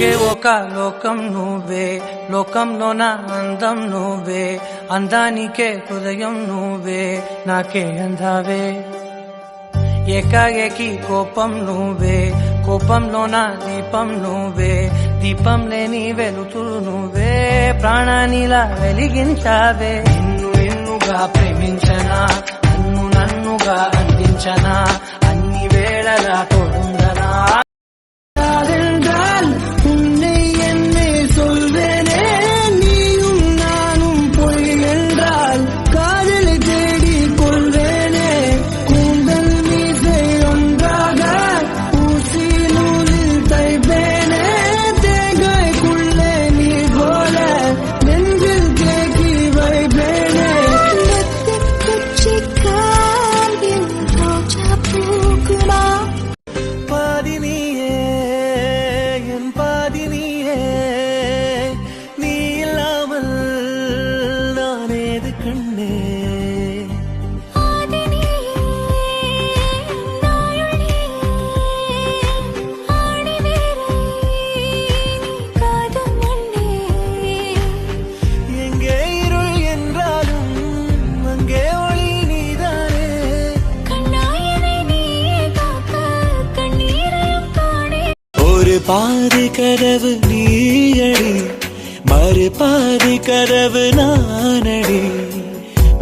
ఒకే ఒక లోకం నువ్వే, లోకంలో నా అందం నువ్వే, అందానికే హృదయం నువ్వే, నాకే అందావే. ఏకాఏకి కోపం నువ్వే, కోపంలో నా దీపం నువ్వే, దీపం లేని వెలుతురు నువ్వే, ప్రాణానిలా వెలిగించావే. నిన్నుగా ప్రేమించనా, నన్నుగా అందించనా, అన్ని వేళలా తోడుందనా. பாதி கதவு நீயடி, மறு பாதி கதவு நானடி.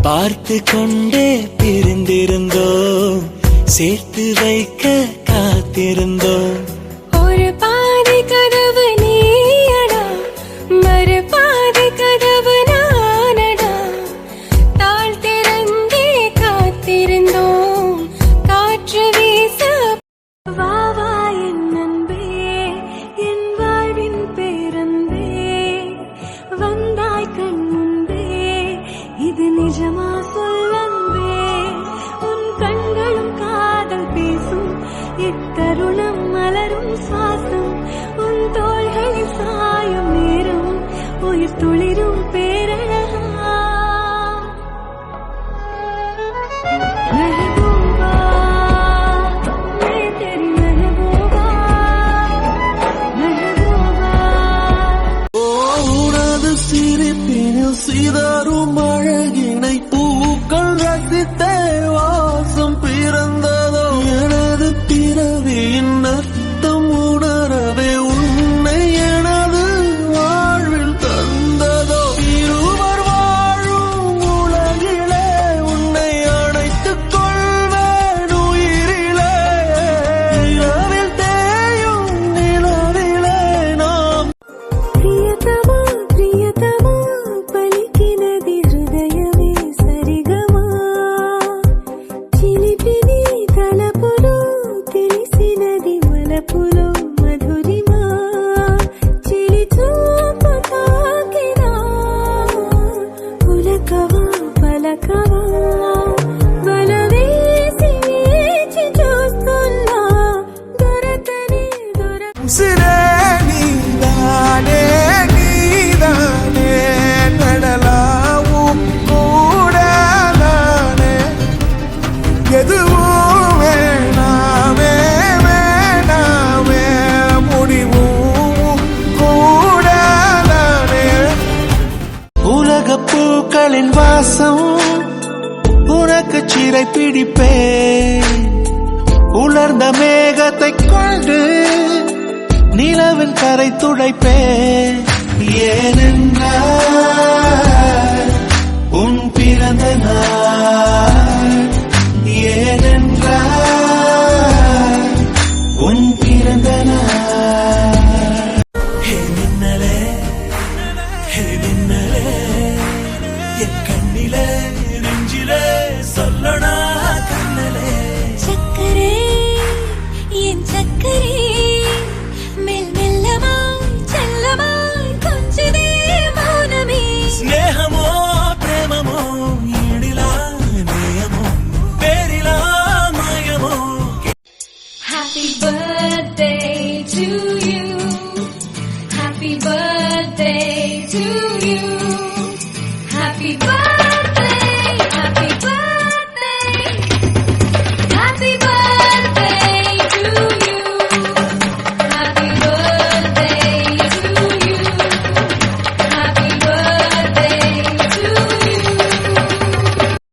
பார்த்து கொண்டே பிரிந்திருந்தோம், சேர்த்து வைக்க காத்திருந்தோம். ஒரு பாதி கதவு நீயடா, மறு பாதி கதவு நானடா. தாழ் திறந்தே காத்திருந்தோம், காற்று வீச. வா வா என் நண்பே, என் வாழ்வின் பேரன்பே, வந்தாய் கண் முன்பே, இது நிஜமா சொல்லன்பே. உன் கண்களும் காதல் பேசும், இத்தருணம் மலரும் சுவாசம், உன் தோள்களில் சாயும் நேரம், உயிர் துளிரும் பேரழகா. மெஹபூபா, மே தெரி மெஹபூபா, மெஹபூபா. உனது சிரிப்பினில் சிதறும் அழகினை பூக்கள் ரசித்தே வாசம் பிறந்ததோ. எனது பிறவியின் அர்த்தம் உணரவே உன்னை எனது வாழ்வில் தந்ததோ. இருவர் வாழும் உலகிலே உன்னை அணைத்துக் கொள்வேன் உயிரிலே. இரவில் தேயும் நிலவிலே நாம். ప్రియతమా ప్రియతమా పలికినది హృదయమే సరిగమా. చిలిపిని తలపులో తెలిసినది వలపులో మధురిమా. చిలి చూపు తాకినా పులకవా పలకవా. వలవేసి వేచి చూస్తున్నా దొరకని சிரே நீதானே நீதானே நடலாவும் கூட நானே. எதுவும் வேணாமே வேணாமே, முடிவும் கூட நானே. உலகப் பூக்களின் வாசம் உனக்கு சிறை பிடிப்பேன். உலர்ந்த மேகத்தை கொண்டு நிலவின் கரை துடைப்பேன். ஏனென்றால் உன் பிறந்த நாள்